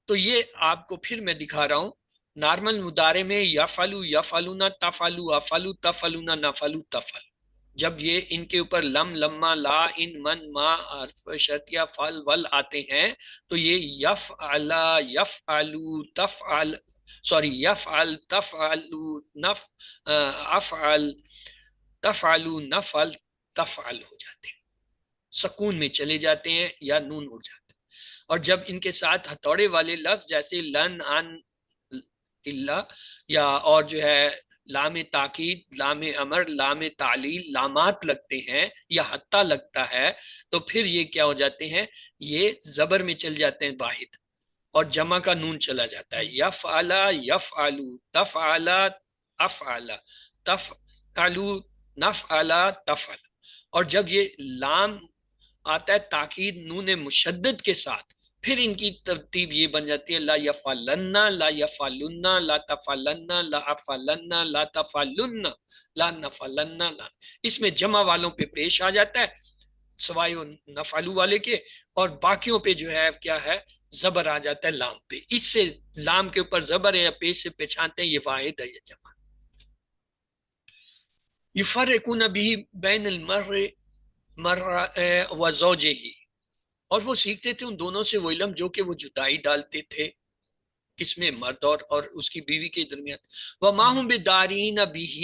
تو یہ آپ کو پھر میں دکھا رہا ہوں. نارمل مضارع میں یفعلو، یفعلونا، تفعلو، افعلو، تفعلونا، نفعلو، تفعل. جب یہ ان کے اوپر لم، لما، لا، ان، من، ما، حرف شرط یا فعل، ول آتے ہیں تو یہ یفعلا، یفعلو، تفعل، سوری یفعل، تفعلو، افعل، تفعلو، نفعل، تفعل ہو جاتے ہیں، سکون میں چلے جاتے ہیں یا نون اڑ جاتے ہیں. اور جب ان کے ساتھ ہتھوڑے والے لفظ جیسے لن، ان، اللہ، یا اور جو ہے لام تاکید، لام امر، لام تعلیل، لامات لگتے ہیں یا حتیٰ لگتا ہے تو پھر یہ کیا ہو جاتے ہیں؟ یہ زبر میں چل جاتے ہیں واحد، اور جمع کا نون چلا جاتا ہے. یفعلا، یفعلو، تفعلا، افعلا، تفعلو، نفعلا، تفعل. اور جب یہ لام آتا ہے تاکید نون مشدد کے ساتھ، پھر ان کی ترتیب یہ بن جاتی ہے لا یفعلن، لا یفعلن، لا تفعلن، لا افعلن، لا تفعلن، لا نفعلن، لا. اس میں جمع والوں پہ پیش آ جاتا ہے سوائے نفعلو والے کے، اور باقیوں پہ جو ہے کیا ہے؟ زبر آ جاتا ہے لام پہ. اس سے لام کے اوپر زبر ہے یا پیش سے پہچانتے ہیں یہ واحد ہے یا جمع. یفرقون بھی بین المرء و زوجہ، اور وہ سیکھتے تھے ان دونوں سے وہ علم جو کہ وہ جدائی ڈالتے تھے کس میں؟ مرد اور اس کی بیوی کے درمیان. وما هم بدارین به،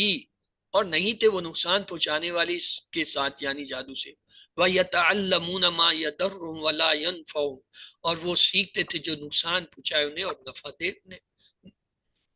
اور نہیں تھے وہ نقصان پہنچانے والے اس کے ساتھ یعنی جادو سے. وَيَتَعَلَّمُونَ مَا يَضُرُّهُمْ وَلَا يَنْفَعُهُمْ، اور وہ سیکھتے تھے جو نقصان پہنچائے انہیں اور نفع دے انہیں.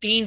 3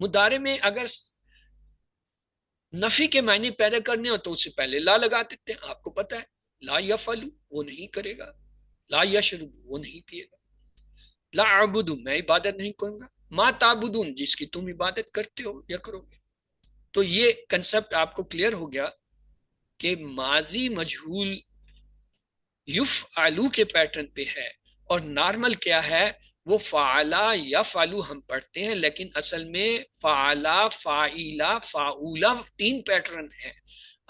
مضارع میں اگر نفی کے معنی پیدا کرنے ہو تو اس سے پہلے لا لگا دیتے ہیں. آپ کو پتا ہے لا یفعل وہ نہیں کرے گا، لا یشرب وہ نہیں پیے گا، لا اعبد میں عبادت نہیں کروں گا، ما تعبدون جس کی تم عبادت کرتے ہو یا کرو گے. تو یہ کنسپٹ آپ کو کلیئر ہو گیا کہ ماضی مجہول یفعلو کے پیٹرن پہ ہے، اور نارمل کیا ہے وہ فعلا یفعلو ہم پڑھتے ہیں، لیکن اصل میں فعلا فاعلا فاعولا 3 پیٹرن ہیں.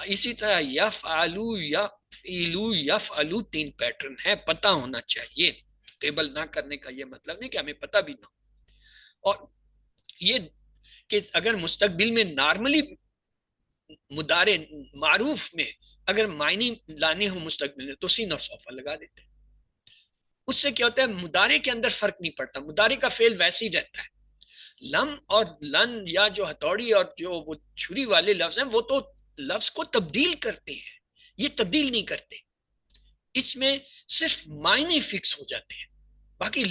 اسی طرح یفعلو یفعلو یفعلو 3 پیٹرن ہے. پتہ ہونا چاہیے، ٹیبل نہ کرنے کا یہ مطلب نہیں کہ ہمیں پتہ بھی نہ ہو. اور یہ کہ اگر مستقبل میں نارملی مضارع معروف میں اگر معنی لانے ہو مستقبل میں تو سین اور سوفا لگا دیتے ہیں. اس سے کیا ہوتا ہے مضارع کے اندر فرق نہیں پڑتا، مضارع کا فعل ویسے ہی رہتا ہے. لم اور لن یا جو ہتھوڑی اور جو وہ چھری والے لفظ ہیں وہ تو لفظ کو تبدیل کرتے ہیں، یہ تبدیل نہیں کرتے. اس میں صرف معنی فکس ہو جاتے ہیں، باقی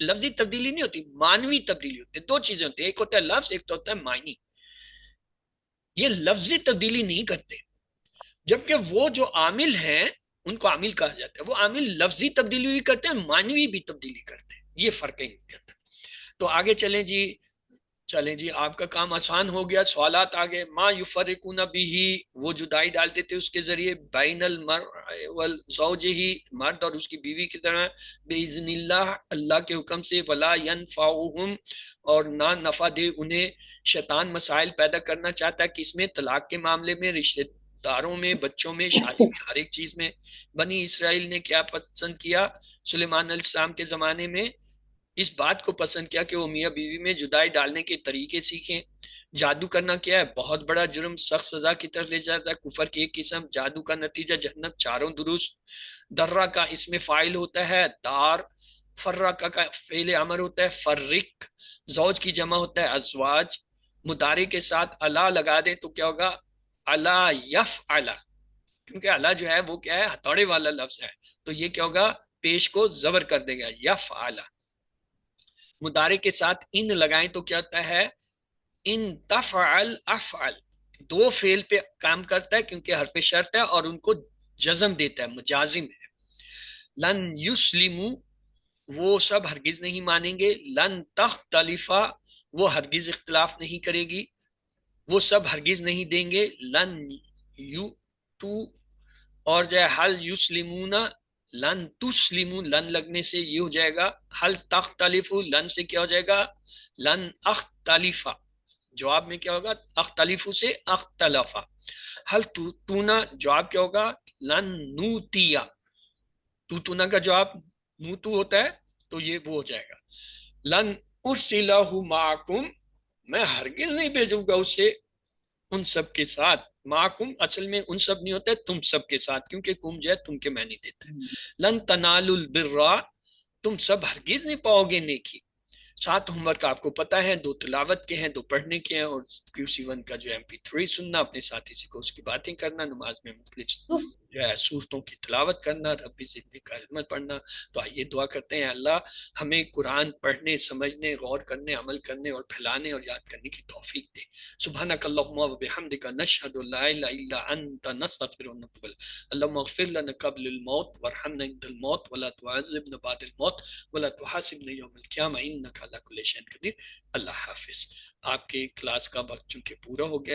لفظی تبدیلی نہیں ہوتی، معنوی تبدیلی ہوتی ہے. 2 چیزیں ہوتی ہیں، ایک ہوتا ہے لفظ، ایک تو ہوتا ہے معنی. یہ لفظی تبدیلی نہیں کرتے، جبکہ وہ جو عامل ہیں ان کو عامل کہا جاتا ہے. وہ عامل لفظی تبدیلی بھی کرتے ہیں، معنوی بھی تبدیلی کرتے ہیں. یہ فرق ہے ان کے اندر. تو آگے چلیں جی آپ کا کام آسان ہو گیا. سوالات آگے. ما یفرقون بہ وہ جدائی ڈالتے تھے اس کے ذریعے بین المرء والزوجہ مرد اور اس کی بیوی کی طرح باذن اللہ اللہ کے حکم سے. ولا ینفعہم اور نہ نفع دے انہیں. شیطان مسائل پیدا کرنا چاہتا ہے کس میں؟ طلاق کے معاملے میں، رشتے داروں میں، بچوں میں، شادی میں، ہر ایک چیز میں. بنی اسرائیل نے کیا پسند کیا سلیمان علیہ السلام کے زمانے میں؟ اس بات کو پسند کیا کہ وہ میاں بیوی میں جدائی ڈالنے کے طریقے سیکھیں. جادو کرنا کیا ہے؟ بہت بڑا جرم، سخت سزا کی طرف لے جاتا ہے. کفر کی ایک قسم. جادو کا نتیجہ جہنم. 4 درست. درہ کا اس میں فاعل ہوتا ہے دار. فرقہ کا فعل امر ہوتا ہے فرق. زوج کی جمع ہوتا ہے ازواج. مضارع کے ساتھ الا لگا دیں تو کیا ہوگا؟ الا یفعل، کیونکہ الا جو ہے وہ کیا ہے؟ ہتھوڑے والا لفظ ہے، تو یہ کیا ہوگا؟ پیش کو زبر کر دے گا یفعل. مضارع کے ساتھ ان لگائیں تو کیا ہوتا ہے؟ ان تفعل افعل. 2 فعل پہ کام کرتا ہے کیونکہ حرف شرط ہے اور ان کو جزم دیتا ہے، مجازم ہے. لن یسلمو وہ سب ہرگز نہیں مانیں گے. لن تختلفا وہ ہرگز اختلاف نہیں کرے گی، وہ سب ہرگز نہیں دیں گے. لن یو تو اور جو ہے حل یسلمون لن تسلمو لن لگنے سے یہ ہو جائے گا حل تختلف. لن سے کیا ہو جائے گا؟ لن اختلفا. جواب میں کیا ہوگا؟ اختلف سے اختلفا. حل تونا جواب کیا ہوگا؟ لن نوتیا. تونا کا جواب نوتو ہوتا ہے تو یہ وہ ہو جائے گا. لن ارسلہ معکم میں ہرگز نہیں بھیجوں گا اسے ان سب کے ساتھ. معکم اصل میں ان سب نہیں ہوتا ہے، تم سب کے ساتھ، کیونکہ کم جو ہے تم کے معنی دیتا ہے. لن تنالوا البر تم سب ہرگز نہیں پاؤ گے نیکی. 7 ہوم ورک آپ کو پتا ہے، 2 تلاوت کے ہیں، 2 پڑھنے کے ہیں، اور QC1 کا جو MP3 سننا، اپنے ساتھی سے کو اس کی باتیں کرنا، نماز میں مختلف جو ہے صورتوں کی تلاوت کرنا، ربی زدنی کا علم پڑھنا. تو آئیے دعا کرتے ہیں اللہ ہمیں قرآن پڑھنے، سمجھنے، غور کرنے، عمل کرنے اور پھیلانے اور یاد کرنے کی توفیق دے. سبحانک اللہم و بحمدک نشہد لا الہ الا انت نستغفرک ونتوب الیک. اللہم اغفر لنا قبل الموت وارحمنا عند الموت ولا تعذبنا بعد الموت ولا تحاسبنا یوم القیامہ انک علی کل شیء قدیر. اللہ حافظ. آپ کے کلاس کا وقت چونکہ پورا ہو گیا